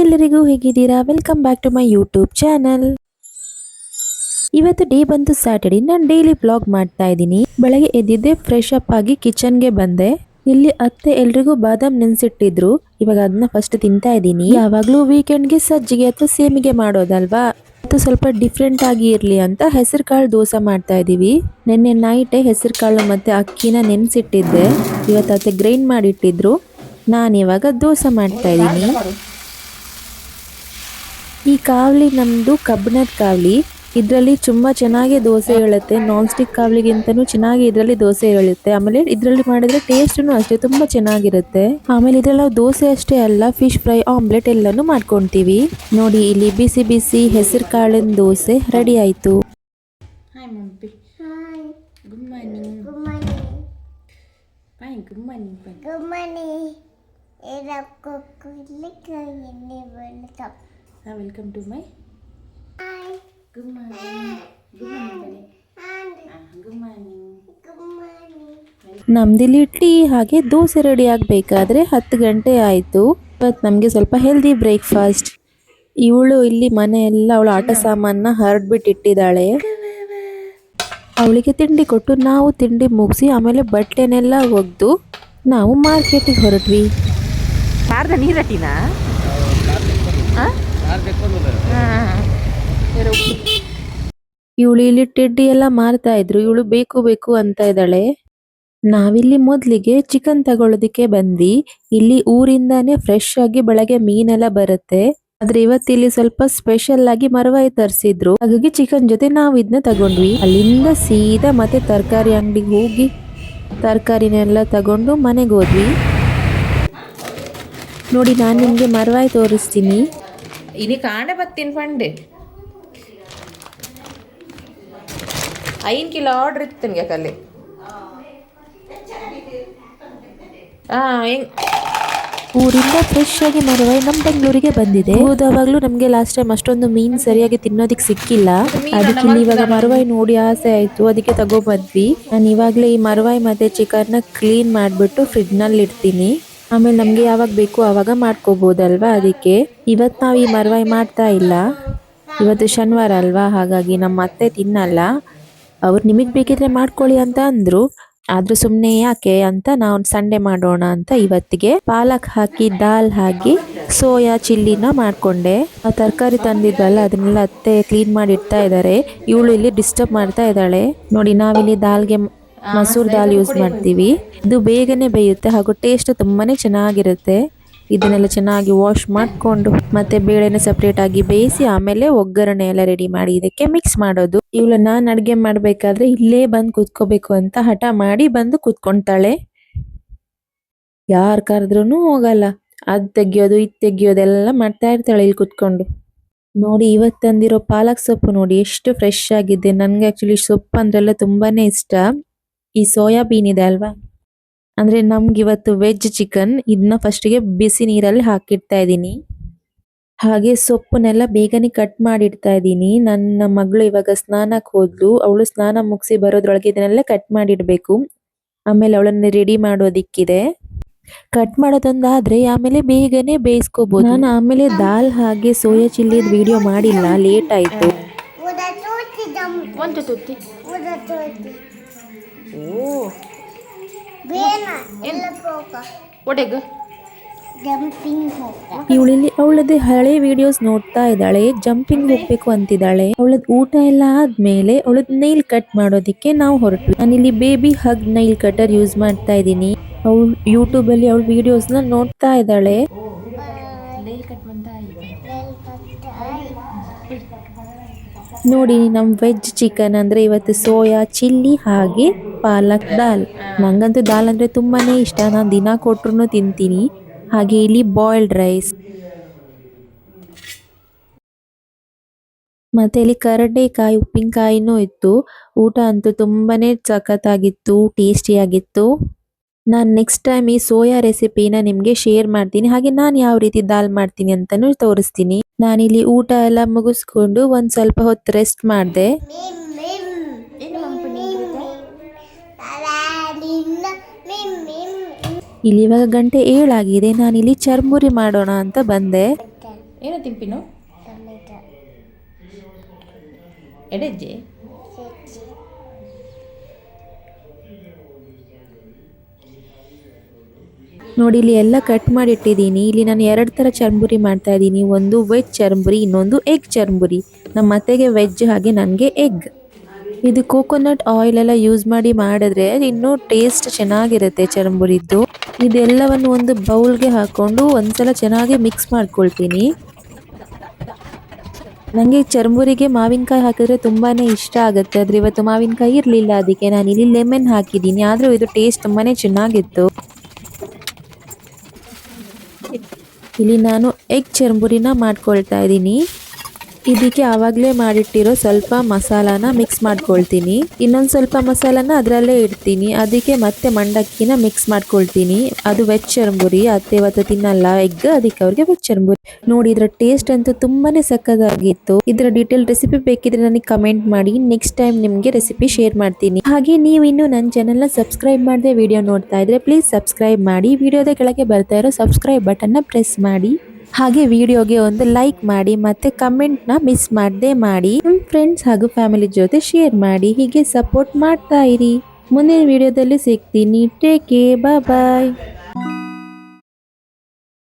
ಎಲ್ಲರಿಗೂ ಹೇಗಿದ್ದೀರಾ? Welcome back to my YouTube channel. ಇವತ್ತು ಡೇ ಬಂತು ಸ್ಯಾಟರ್ಡೆ. ನಾನು ಡೈಲಿ ಬ್ಲಾಗ್ ಮಾಡ್ತಾ ಇದ್ದೀನಿ. ಬೆಳಗ್ಗೆ ಎದ್ದಿದ್ದೆ, ಫ್ರೆಶ್ ಅಪ್ ಆಗಿ ಕಿಚನ್ಗೆ ಬಂದೆ. ಇಲ್ಲಿ ಅತ್ತೆ ಎಲ್ರಿಗೂ ಬಾದಾಮ್ ನೆನ್ಸಿಟ್ಟಿದ್ರು. ಇವಾಗ ಅದನ್ನ ಫಸ್ಟ್ ತಿಂತಾ ಇದ್ದೀನಿ. ಯಾವಾಗ್ಲೂ ವೀಕೆಂಡ್ಗೆ ಸಜ್ಜಿಗೆ ಅಥವಾ ಸೇಮಿಗೆ ಮಾಡೋದಲ್ವಾ, ಮತ್ತು ಸ್ವಲ್ಪ ಡಿಫ್ರೆಂಟ್ ಆಗಿ ಇರ್ಲಿ ಅಂತ ಹೆಸರು ಕಾಳು ದೋಸೆ ಮಾಡ್ತಾ ಇದೀವಿ. ನಿನ್ನೆ ನೈಟೇ ಹೆಸರು ಕಾಳು ಮತ್ತೆ ಅಕ್ಕಿನ ನೆನ್ಸಿಟ್ಟಿದ್ದೆ. ಇವತ್ತು ಅತ್ತೆ ಗ್ರೈಂಡ್ ಮಾಡಿಟ್ಟಿದ್ರು. ನಾನಿವಾಗ ದೋಸೆ ಮಾಡ್ತಾ ಇದ್ದೀನಿ. ಈ ಕಾವಲಿ ನಮ್ಮದು ಕಬ್ಬಿಣದ ಕಾವಲಿ. ಇದರಲ್ಲಿ ತುಂಬ ಚೆನ್ನಾಗಿ ದೋಸೆ ಹೇಳುತ್ತೆ. ನಾನ್ ಸ್ಟಿಕ್ ಕಾವಲಿಗಿಂತನೂ ಚೆನ್ನಾಗಿ ಇದರಲ್ಲಿ ದೋಸೆ ಹೇಳುತ್ತೆ. ಆಮೇಲೆ ಇದರಲ್ಲಿ ಮಾಡಿದ್ರೆ ಟೇಸ್ಟೂ ಅಷ್ಟೇ ತುಂಬ ಚೆನ್ನಾಗಿರುತ್ತೆ. ಆಮೇಲೆ ಇದರಲ್ಲಿ ನಾವು ದೋಸೆ ಅಷ್ಟೇ ಅಲ್ಲ, ಫಿಶ್ ಫ್ರೈ, ಆಮ್ಲೆಟ್ ಎಲ್ಲನೂ ಮಾಡ್ಕೊತೀವಿ. ನೋಡಿ, ಇಲ್ಲಿ ಬಿಸಿ ಬಿಸಿ ಹೆಸರು ಕಾಳಿನ ದೋಸೆ ರೆಡಿ ಆಯಿತು. Hi mummy. Hi. Good morning. Good morning. Fine. Good morning. Fine. Good morning. Welcome to my. Good morning. Good morning. Good morning. Good morning. ನಮ್ದಿಲ್ಲಿ ಟೀ ಹಾಗೆ ದೋಸೆ ರೆಡಿ ಆಗಬೇಕಾದ್ರೆ 10 ಗಂಟೆ ಆಯಿತು. ಇವತ್ತು ನಮಗೆ ಸ್ವಲ್ಪ ಹೆಲ್ದಿ ಬ್ರೇಕ್ಫಾಸ್ಟ್. ಇವಳು ಇಲ್ಲಿ ಮನೆಯೆಲ್ಲ ಅವಳ ಆಟ ಸಾಮಾನ ಹರಡ್ಬಿಟ್ಟಿಟ್ಟಿದ್ದಾಳೆ. ಅವಳಿಗೆ ತಿಂಡಿ ಕೊಟ್ಟು ನಾವು ತಿಂಡಿ ಮುಗಿಸಿ ಆಮೇಲೆ ಬಟ್ಟೆನೆಲ್ಲ ಒಗೆದು ನಾವು ಮಾರ್ಕೆಟಿಗೆ ಹೊರಟ್ವಿ. ನೀರಟಿನಾ ಇವಳು ಇಲ್ಲಿ ಟೆಡ್ಡಿ ಎಲ್ಲ ಮಾರ್ತಾ ಇದ್ರು. ಇವಳು ಬೇಕು ಬೇಕು ಅಂತ ಇದ್ದಾಳೆ. ನಾವಿಲ್ಲಿ ಮೊದಲಿಗೆ ಚಿಕನ್ ತಗೊಳ್ಳೋದಿಕ್ಕೆ ಬಂದ್ವಿ. ಇಲ್ಲಿ ಊರಿಂದಾನೇ ಫ್ರೆಶ್ ಆಗಿ ಬೆಳಗ್ಗೆ ಮೀನೆಲ್ಲ ಬರುತ್ತೆ. ಆದ್ರೆ ಇವತ್ತಿಲ್ಲಿ ಸ್ವಲ್ಪ ಸ್ಪೆಷಲ್ ಆಗಿ ಮರವಾಯಿ ತರಿಸಿದ್ರು. ಹಾಗಾಗಿ ಚಿಕನ್ ಜೊತೆ ನಾವು ಇದನ್ನ ತಗೊಂಡ್ವಿ. ಅಲ್ಲಿಂದ ಸೀದಾ ಮತ್ತೆ ತರಕಾರಿ ಅಂಗಡಿಗೆ ಹೋಗಿ ತರಕಾರಿನೆಲ್ಲ ತಗೊಂಡು ಮನೆಗೆ ಹೋದ್ವಿ. ನೋಡಿ, ನಾನು ನಿಮಗೆ ಮರವಾಯಿ ತೋರಿಸ್ತೀನಿ. ಇನಿ ಕಾಣೆ ಬತ್ತೀನಿ ಪಂಡೆ 5 ಕಿಲೋ ಆರ್ಡ್ರ್ ಇತ್ತು ನನಗೆ ಕಲ್ಲಿ. ಊರಿಂದ ಫ್ರೆಶ್ ಆಗಿ ಮರವಾಯಿ ನಮ್ಮ ಬೆಂಗಳೂರಿಗೆ ಬಂದಿದೆ. ಹೋದವಾಗ್ಲೂ ನಮಗೆ ಲಾಸ್ಟ್ ಟೈಮ್ ಅಷ್ಟೊಂದು ಮೀನು ಸರಿಯಾಗಿ ತಿನ್ನೋದಿಕ್ ಸಿಕ್ಕಿಲ್ಲ. ಅದಕ್ಕೆ ಇಲ್ಲಿ ಇವಾಗ ಮರವಾಯಿ ನೋಡಿ ಆಸೆ ಆಯ್ತು, ಅದಕ್ಕೆ ತಗೊಬಂದ್ವಿ. ನಾನು ಇವಾಗಲೇ ಈ ಮರವಾಯಿ ಮತ್ತೆ ಚಿಕನ್ನ ಕ್ಲೀನ್ ಮಾಡಿಬಿಟ್ಟು ಫ್ರಿಡ್ಜ್ನಲ್ಲಿ ಇಡ್ತೀನಿ. ಆಮೇಲೆ ನಮಗೆ ಯಾವಾಗ ಬೇಕು ಆವಾಗ ಮಾಡ್ಕೋಬೋದಲ್ವಾ. ಅದಕ್ಕೆ ಇವತ್ತು ನಾವು ಈ ಮರವಾಯಿ ಮಾಡ್ತಾ ಇಲ್ಲ. ಇವತ್ತು ಶನಿವಾರ ಅಲ್ವಾ, ಹಾಗಾಗಿ ನಮ್ಮ ಅತ್ತೆ ತಿನ್ನಲ್ಲ. ಅವ್ರು ನಿಮಗೆ ಬೇಕಿದ್ರೆ ಮಾಡ್ಕೊಳ್ಳಿ ಅಂತ ಅಂದರು. ಆದರೂ ಸುಮ್ಮನೆ ಯಾಕೆ ಅಂತ ನಾವು ಸಂಡೇ ಮಾಡೋಣ ಅಂತ ಇವತ್ತಿಗೆ ಪಾಲಕ್ ಹಾಕಿ ದಾಲ್ ಹಾಕಿ ಸೋಯಾ ಚಿಲ್ಲಿನ ಮಾಡಿಕೊಂಡೆ. ಆ ತರಕಾರಿ ತಂದಿದ್ವಲ್ಲ ಅದನ್ನೆಲ್ಲ ಅತ್ತೆ ಕ್ಲೀನ್ ಮಾಡಿ ಇಡ್ತಾ ಇದ್ದಾರೆ. ಇವಳು ಇಲ್ಲಿ ಡಿಸ್ಟರ್ಬ್ ಮಾಡ್ತಾ ಇದ್ದಾಳೆ. ನೋಡಿ, ನಾವಿಲ್ಲಿ ದಾಲ್ಗೆ ಮಸೂರ್ ದಾಲ್ ಯೂಸ್ ಮಾಡ್ತೀವಿ. ಇದು ಬೇಗನೆ ಬೇಯುತ್ತೆ ಹಾಗೂ ಟೇಸ್ಟ್ ತುಂಬಾನೇ ಚೆನ್ನಾಗಿರುತ್ತೆ. ಇದನ್ನೆಲ್ಲ ಚೆನ್ನಾಗಿ ವಾಶ್ ಮಾಡಿಕೊಂಡು ಮತ್ತೆ ಬೇಳೆನ ಸಪ್ರೇಟ್ ಆಗಿ ಬೇಯಿಸಿ ಆಮೇಲೆ ಒಗ್ಗರಣೆ ಎಲ್ಲ ರೆಡಿ ಮಾಡಿ ಇದಕ್ಕೆ ಮಿಕ್ಸ್ ಮಾಡೋದು. ಇವಳು ನಾನು ಅಡುಗೆ ಮಾಡಬೇಕಾದ್ರೆ ಇಲ್ಲೇ ಬಂದು ಕೂತ್ಕೋಬೇಕು ಅಂತ ಹಠ ಮಾಡಿ ಬಂದು ಕೂತ್ಕೊಳ್ತಾಳೆ. ಯಾರು ಕರೆದ್ರೂ ಹೋಗಲ್ಲ. ಅದು ತೆಗಿಯೋದು ಇದು ತೆಗಿಯೋದೆಲ್ಲ ಮಾಡ್ತಾ ಇರ್ತಾಳೆ ಇಲ್ಲಿ ಕೂತ್ಕೊಂಡು. ನೋಡಿ, ಇವತ್ತು ತಂದಿರೋ ಪಾಲಕ್ ಸೊಪ್ಪು ನೋಡಿ ಎಷ್ಟು ಫ್ರೆಶ್ ಆಗಿದೆ. ನನಗೆ ಆ್ಯಕ್ಚುಲಿ ಸೊಪ್ಪು ಅಂದ್ರೆಲ್ಲ ತುಂಬಾನೇ ಇಷ್ಟ. ಈ ಸೋಯಾಬೀನ್ ಇದೆ ಅಲ್ವಾ, ಅಂದ್ರೆ ನಮ್ಗೆ ಇವತ್ತು ವೆಜ್ ಚಿಕನ್. ಇದನ್ನ ಫಸ್ಟಿಗೆ ಬಿಸಿ ನೀರಲ್ಲಿ ಹಾಕಿಡ್ತಾ ಇದ್ದೀನಿ. ಹಾಗೆ ಸೊಪ್ಪನ್ನೆಲ್ಲ ಬೇಗನೆ ಕಟ್ ಮಾಡಿಡ್ತಾ ಇದ್ದೀನಿ. ನನ್ನ ಮಗಳು ಇವಾಗ ಸ್ನಾನಕ್ಕೆ ಹೋದ್ಲು. ಅವಳು ಸ್ನಾನ ಮುಗಿಸಿ ಬರೋದ್ರೊಳಗೆ ಇದನ್ನೆಲ್ಲ ಕಟ್ ಮಾಡಿಡ್ಬೇಕು. ಆಮೇಲೆ ಅವಳನ್ನ ರೆಡಿ ಮಾಡೋದಿಕ್ಕಿದೆ. ಕಟ್ ಮಾಡೋದೊಂದಾದ್ರೆ ಆಮೇಲೆ ಬೇಗನೆ ಬೇಯಿಸ್ಕೋಬಹುದು. ನಾನು ಆಮೇಲೆ ದಾಲ್ ಹಾಗೆ ಸೋಯಾ ಚಿಲ್ಲಿದ್ ವಿಡಿಯೋ ಮಾಡಿಲ್ಲ, ಲೇಟ್ ಆಯ್ತು. ಇವಳಿಲ್ಲಿ ಅವಳದ್ದು ಹಳೆ ವಿಡಿಯೋಸ್ ನೋಡ್ತಾ ಇದ್ದಾಳೆ. ಜಂಪಿಂಗ್ ಹೋಗ್ಬೇಕು ಅಂತಿದ್ದಾಳೆ. ಅವಳದ್ ಊಟ ಎಲ್ಲ ಆದ್ಮೇಲೆ ಅವಳದ್ ನೈಲ್ ಕಟ್ ಮಾಡೋದಿಕ್ಕೆ ನಾವು ಹೊರಟ್ವಿ. ನಾನಿಲ್ಲಿ baby hug Nile cutter use ಮಾಡ್ತಾ ಇದ್ದೀನಿ. ಅವಳು ಯೂಟ್ಯೂಬ್ ಅಲ್ಲಿ ಅವಳ ವಿಡಿಯೋಸ್ ನ ನೋಡ್ತಾ ಇದ್ದಾಳೆ. ನೋಡಿ, ನಮ್ ವೆಜ್ ಚಿಕನ್ ಅಂದ್ರೆ ಇವತ್ತು ಸೋಯಾ ಚಿಲ್ಲಿ ಹಾಗೆ ಪಾಲಕ್ ದಾಲ್. ನಂಗಂತೂ ದಾಲ್ ಅಂದ್ರೆ ತುಂಬಾನೇ ಇಷ್ಟ. ನಾನು ದಿನ ಕೊಟ್ರು ತಿಂತೀನಿ. ಹಾಗೆ ಇಲ್ಲಿ ಬಾಯ್ಲ್ಡ್ ರೈಸ್ ಮತ್ತೆ ಇಲ್ಲಿ ಕರಡೆಕಾಯಿ ಉಪ್ಪಿನಕಾಯಿನೂ ಇತ್ತು. ಊಟ ಅಂತೂ ತುಂಬಾನೇ ಸಖತ್ತಾಗಿತ್ತು, ಟೇಸ್ಟಿಯಾಗಿತ್ತು. ನಾನು ನೆಕ್ಸ್ಟ್ ಟೈಮ್ ಈ ಸೋಯಾ ರೆಸಿಪಿನ ನಿಮಗೆ ಶೇರ್ ಮಾಡ್ತೀನಿ. ಹಾಗೆ ನಾನು ಯಾವ ರೀತಿ ದಾಲ್ ಮಾಡ್ತೀನಿ ಅಂತಾನೂ ತೋರಿಸ್ತೀನಿ. ನಾನಿಲ್ಲಿ ಊಟ ಎಲ್ಲ ಮುಗಿಸ್ಕೊಂಡು ಒಂದು ಸ್ವಲ್ಪ ಹೊತ್ತು ರೆಸ್ಟ್ ಮಾಡಿದೆ. ಇಲ್ಲಿ ಇವಾಗ ಗಂಟೆ 7 ಆಗಿದೆ. ನಾನಿಲ್ಲಿ ಚರ್ಮುರಿ ಮಾಡೋಣ ಅಂತ ಬಂದೆ. ಏನು ತಿಂಪಿನು ಎಡೆಜ್ಜೆ ನೋಡಿ ಇಲ್ಲಿ ಎಲ್ಲ ಕಟ್ ಮಾಡಿ ಇಟ್ಟಿದ್ದೀನಿ. ಇಲ್ಲಿ ನಾನು 2 ಥರ ಚರ್ಮುರಿ ಮಾಡ್ತಾ ಇದ್ದೀನಿ. ಒಂದು ವೆಜ್ ಚರ್ಮುರಿ, ಇನ್ನೊಂದು ಎಗ್ ಚರ್ಮುರಿ. ನಮ್ಮ ಅತ್ತೆಗೆ ವೆಜ್, ಹಾಗೆ ನನಗೆ ಎಗ್. ಇದು ಕೋಕೋನಟ್ ಆಯಿಲ್ ಎಲ್ಲ ಯೂಸ್ ಮಾಡಿ ಮಾಡಿದ್ರೆ ಇನ್ನೂ ಟೇಸ್ಟ್ ಚೆನ್ನಾಗಿರುತ್ತೆ ಚರ್ಮುರಿದ್ದು. ಇದೆಲ್ಲವನ್ನು ಒಂದು ಬೌಲ್ಗೆ ಹಾಕೊಂಡು ಒಂದ್ಸಲ ಚೆನ್ನಾಗಿ ಮಿಕ್ಸ್ ಮಾಡ್ಕೊಳ್ತೀನಿ. ನನಗೆ ಚರ್ಮುರಿಗೆ ಮಾವಿನಕಾಯಿ ಹಾಕಿದ್ರೆ ತುಂಬಾ ಇಷ್ಟ ಆಗುತ್ತೆ. ಆದರೆ ಇವತ್ತು ಮಾವಿನಕಾಯಿ ಇರಲಿಲ್ಲ, ಅದಕ್ಕೆ ನಾನು ಇಲ್ಲಿ ಲೆಮನ್ ಹಾಕಿದ್ದೀನಿ. ಆದರೂ ಇದು ಟೇಸ್ಟ್ ತುಂಬಾ ಚೆನ್ನಾಗಿತ್ತು. ಇಲ್ಲಿ ನಾನು ಎಗ್ ಚರ್ಮುರಿನ ಮಾಡ್ಕೊಳ್ತಾ ಇದ್ದೀನಿ. ಇದಕ್ಕೆ ಆವಾಗಲೇ ಮಾಡಿಟ್ಟಿರೋ ಸ್ವಲ್ಪ ಮಸಾಲಾನ ಮಿಕ್ಸ್ ಮಾಡ್ಕೊಳ್ತೀನಿ. ಇನ್ನೊಂದು ಸ್ವಲ್ಪ ಮಸಾಲಾನ ಅದರಲ್ಲೇ ಇಡ್ತೀನಿ. ಅದಕ್ಕೆ ಮತ್ತೆ ಮಂಡಕ್ಕಿನ ಮಿಕ್ಸ್ ಮಾಡ್ಕೊಳ್ತೀನಿ. ಅದು ವೆಜ್ ಚರ್ಮುರಿ. ಅತ್ತೆ ಇವತ್ತು ತಿನ್ನಲ್ಲ ಎಗ್, ಅದಕ್ಕೆ ಅವ್ರಿಗೆ ವೆಜ್ ಚರ್ಮುರಿ. ನೋಡಿ ಇದರ ಟೇಸ್ಟ್ ಅಂತೂ ತುಂಬಾನೇ ಸಕ್ಕತ್ತಾಗಿತ್ತು. ಇದರ ಡೀಟೇಲ್ ರೆಸಿಪಿ ಬೇಕಿದ್ರೆ ನನಗೆ ಕಮೆಂಟ್ ಮಾಡಿ. ನೆಕ್ಸ್ಟ್ ಟೈಮ್ ನಿಮಗೆ ರೆಸಿಪಿ ಶೇರ್ ಮಾಡ್ತೀನಿ. ಹಾಗೆ ನೀವು ಇನ್ನು ನನ್ನ ಚಾನೆಲ್ನ ಸಬ್ಸ್ಕ್ರೈಬ್ ಮಾಡದೆ ವಿಡಿಯೋ ನೋಡ್ತಾ ಇದ್ರೆ ಪ್ಲೀಸ್ ಸಬ್ಸ್ಕ್ರೈಬ್ ಮಾಡಿ. ವಿಡಿಯೋದ ಕೆಳಗೆ ಬರ್ತಾ ಇರೋ ಸಬ್ಸ್ಕ್ರೈಬ್ ಬಟನ್ನ ಪ್ರೆಸ್ ಮಾಡಿ. ಹಾಗೆ ವಿಡಿಯೋಗೆ ಒಂದು ಲೈಕ್ ಮಾಡಿ, ಮತ್ತೆ ಕಮೆಂಟ್ನ ಮಿಸ್ ಮಾಡದೆ ಮಾಡಿ. ನಿಮ್ಮ ಫ್ರೆಂಡ್ಸ್ ಹಾಗೂ ಫ್ಯಾಮಿಲಿ ಜೊತೆ ಶೇರ್ ಮಾಡಿ. ಹೀಗೆ ಸಪೋರ್ಟ್ ಮಾಡ್ತಾ ಇರಿ. ಮುಂದಿನ ವಿಡಿಯೋದಲ್ಲಿ ಸಿಗ್ತೀನಿ. ಟೇಕ್ ಕೇರ್, ಬಾಯ್.